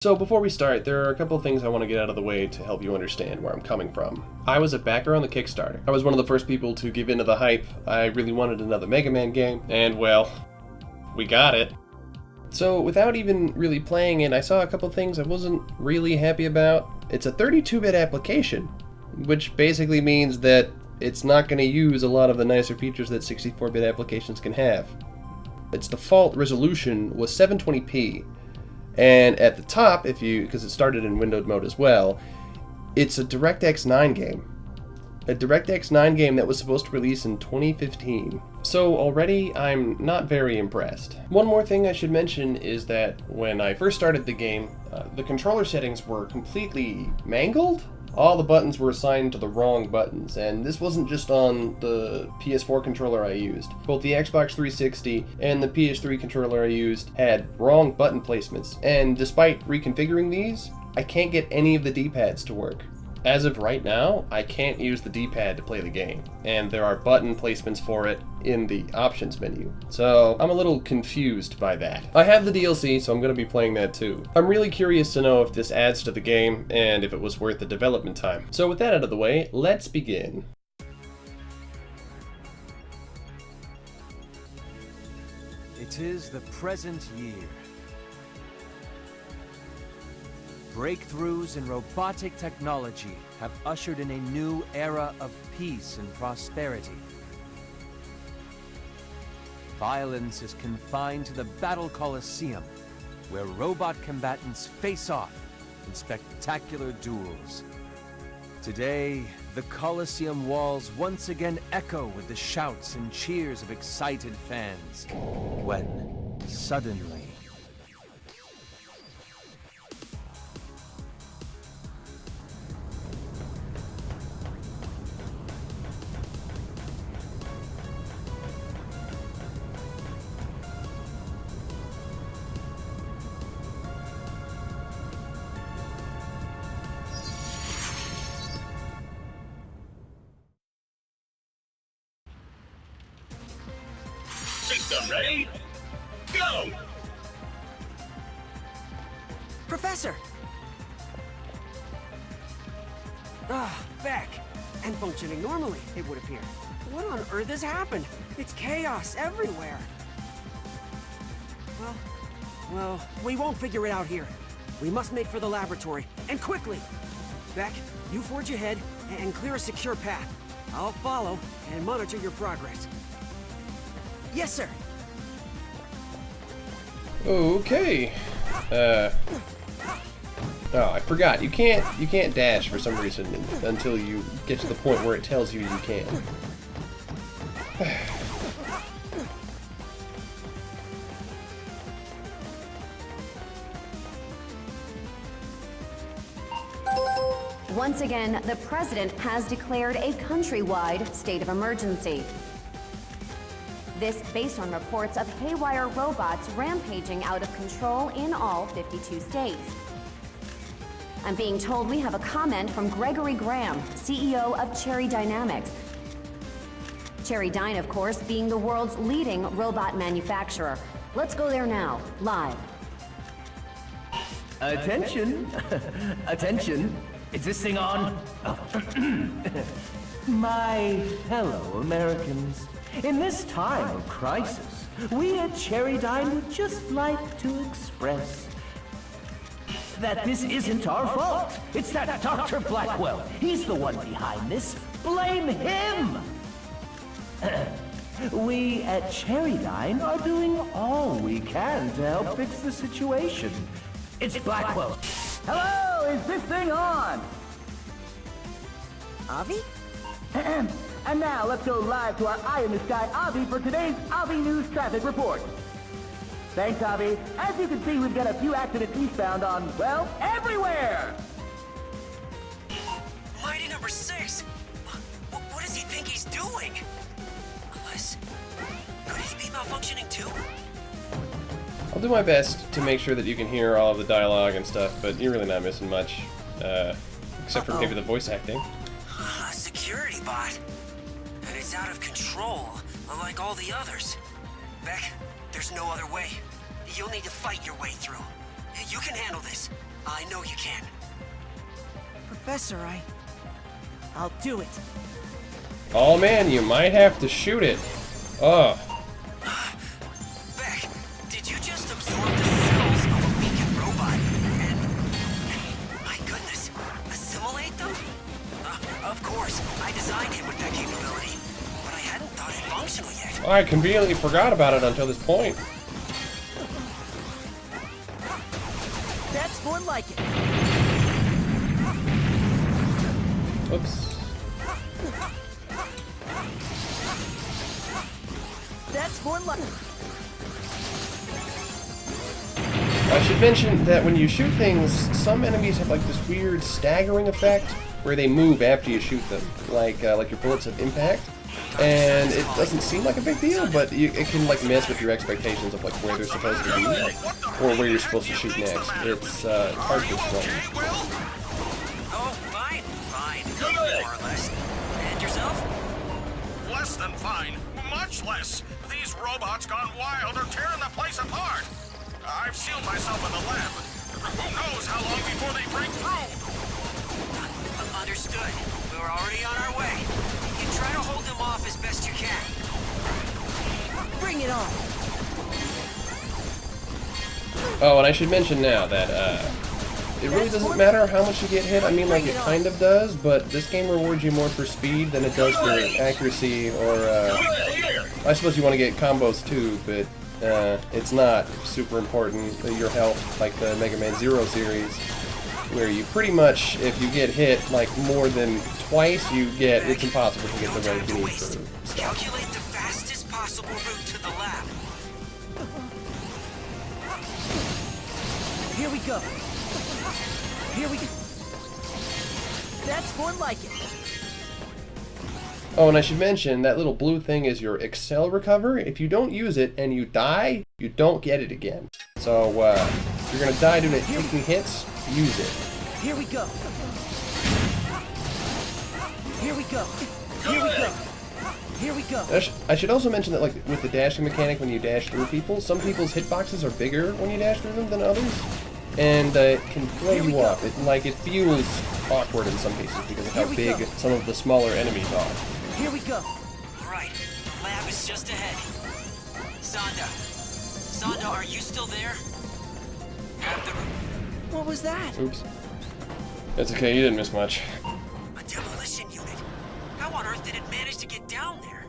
So before we start, there are a couple of things I want to get out of the way to help you understand where I'm coming from. I was a backer on the Kickstarter. I was one of the first people to give into the hype. I really wanted another Mega Man game, and well, we got it. So without even really playing it, I saw a couple of things I wasn't really happy about. It's a 32-bit application, which basically means that it's not going to use a lot of the nicer features that 64-bit applications can have. Its default resolution was 720p. And at the top, because it started in windowed mode as well, it's a DirectX 9 game. A DirectX 9 game that was supposed to release in 2015. So already, I'm not very impressed. One more thing I should mention is that when I first started the game, the controller settings were completely mangled. All the buttons were assigned to the wrong buttons, and this wasn't just on the PS4 controller I used. Both the Xbox 360 and the PS3 controller I used had wrong button placements, and despite reconfiguring these, I can't get any of the D-pads to work. As of right now, I can't use the D-pad to play the game, and there are button placements for it in the options menu. So I'm a little confused by that. I have the DLC, so I'm going to be playing that too. I'm really curious to know if this adds to the game, and if it was worth the development time. So with that out of the way, let's begin. It is the present year. Breakthroughs in robotic technology have ushered in a new era of peace and prosperity. Violence is confined to the Battle Coliseum, where robot combatants face off in spectacular duels. Today, the Coliseum walls once again echo with the shouts and cheers of excited fans, when suddenly System ready? Go! Professor! Back. And functioning normally, it would appear. What on earth has happened? It's chaos everywhere. Well, we won't figure it out here. We must make for the laboratory, and quickly! Beck, you forge ahead and clear a secure path. I'll follow and monitor your progress. Yes, sir. Okay. Oh, I forgot. You can't dash for some reason until you get to the point where it tells you can. Once again, the president has declared a countrywide state of emergency. This based on reports of haywire robots rampaging out of control in all 52 states. I'm being told we have a comment from Gregory Graham, CEO of Cherry Dynamics. Cherry Dyne, of course, being the world's leading robot manufacturer. Let's go there now, live. Attention! Attention! Is this thing on? My fellow Americans, in this time of crisis, we at Cherry Dyne would just like to express that this isn't our fault. It's that Dr. Blackwell. He's the one behind this. Blame him! We at Cherry Dyne are doing all we can to help fix the situation. It's Blackwell. Hello, is this thing on? Avi? And now let's go live to our Eye in the Sky Avi for today's Avi News Traffic Report. Thanks, Avi. As you can see, we've got a few accidents eastbound on, well, everywhere! Mighty number 6! What does he think he's doing? Unless... could he be malfunctioning too? I'll do my best to make sure that you can hear all of the dialogue and stuff, but you're really not missing much. Except for maybe the voice acting. A security bot. And it's out of control, unlike all the others. Beck, there's no other way. You'll need to fight your way through. You can handle this. I know you can. Professor, I'll do it. Oh man, you might have to shoot it. Ugh. Beck, did you just absorb the cells of a weakened robot and, my goodness, assimilate them? Of course, I designed him with that capability, but I hadn't thought it functional yet. I conveniently forgot about it until this point. That's more like it. Oops. That's more like it. I should mention that when you shoot things, some enemies have like this weird staggering effect where they move after you shoot them, like your bullets have impact. And it doesn't seem like a big deal, but it can like mess with your expectations of like where they're supposed to be or where you're supposed to shoot next. It's hard to explain. Oh, fine. More or less. And yourself? Less than fine. Much less. These robots gone wild are tearing the place apart. I've sealed myself in the lab. Who knows how long before they break through? Understood. We're already on our way. You try to hold them off as best you can. Bring it on. Oh, and I should mention now that it really doesn't matter how much you get hit. I mean, like, it kind of does, but this game rewards you more for speed than it does for accuracy, or, I suppose you want to get combos too, but it's not super important. Your health, like the Mega Man Zero series, where you pretty much, if you get hit, like, more than twice, it's impossible to get the range you need for stuff. Calculate the fastest possible route to the lab. Here we go. That's more like it. Oh, and I should mention, that little blue thing is your Excel recover. If you don't use it and you die, you don't get it again. So, if you're gonna die doing taking hits, use it. Here we go. I should also mention that, like, with the dashing mechanic, when you dash through people, some people's hitboxes are bigger when you dash through them than others, and it can throw you off. It feels awkward in some cases because of how big some of the smaller enemies are. Here we go. All right, lab is just ahead. Sonda, are you still there? What was that? Oops. That's okay, you didn't miss much. A demolition unit. How on earth did it manage to get down there?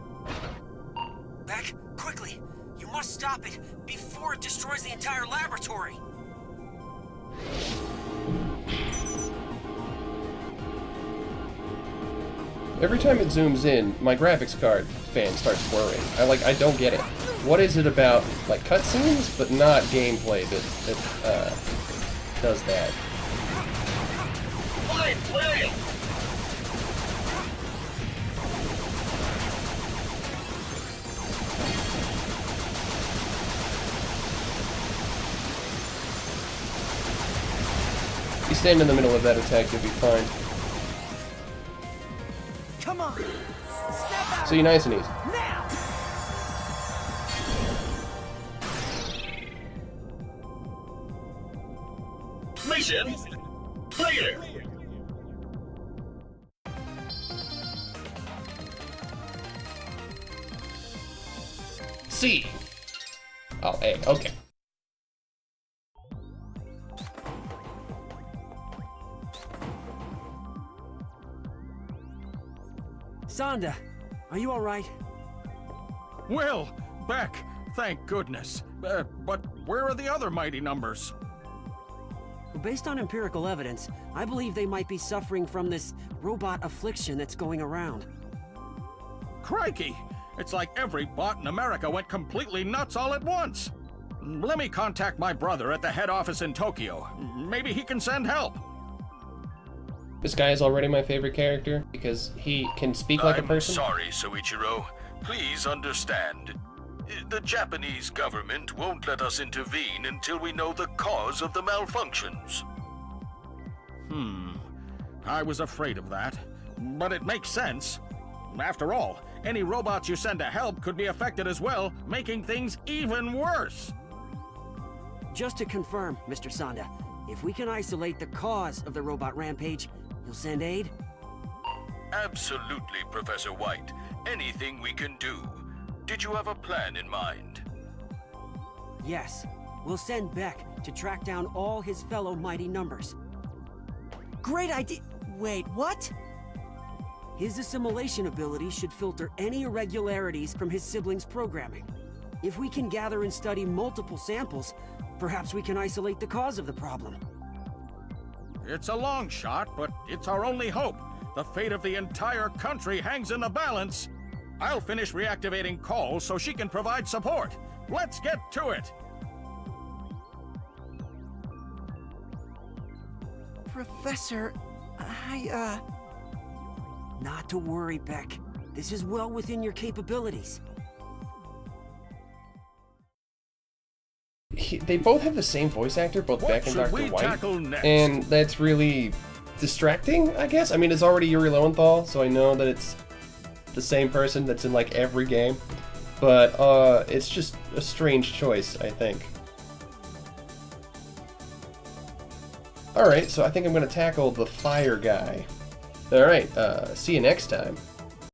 Beck, quickly! You must stop it before it destroys the entire laboratory! Every time it zooms in, my graphics card fan starts blurring. I don't get it. What is it about, like, cutscenes, but not gameplay that does that? Fine, play! You stand in the middle of that attack, you'll be fine. Come on! Step out! See, nice and easy. Now! Mission clear! C. Oh, A. Okay. Sonda, are you all right? Will, Beck, thank goodness. But where are the other mighty numbers? Based on empirical evidence, I believe they might be suffering from this robot affliction that's going around. Crikey! It's like every bot in America went completely nuts all at once. Let me contact my brother at the head office in Tokyo. Maybe he can send help. This guy is already my favorite character because he can speak like a person. I'm sorry, Soichiro. Please understand. The Japanese government won't let us intervene until we know the cause of the malfunctions. I was afraid of that. But it makes sense. After all, any robots you send to help could be affected as well, making things even worse. Just to confirm, Mr. Sonda, If we can isolate the cause of the robot rampage, you'll send aid? Absolutely, Professor White. Anything we can do. Did you have a plan in mind? Yes. We'll send Beck to track down all his fellow mighty numbers. Great idea! Wait, what? His assimilation ability should filter any irregularities from his siblings' programming. If we can gather and study multiple samples, perhaps we can isolate the cause of the problem. It's a long shot, but it's our only hope. The fate of the entire country hangs in the balance. I'll finish reactivating Cole so she can provide support. Let's get to it! Professor, Not to worry, Beck. This is well within your capabilities. They both have the same voice actor, both Beck and Dr. White, tackle next? and that's really distracting, I guess. I mean, it's already Yuri Lowenthal, so I know that it's the same person that's in like every game, but it's just a strange choice, I think. Alright, so I think I'm going to tackle the fire guy. Alright, see you next time.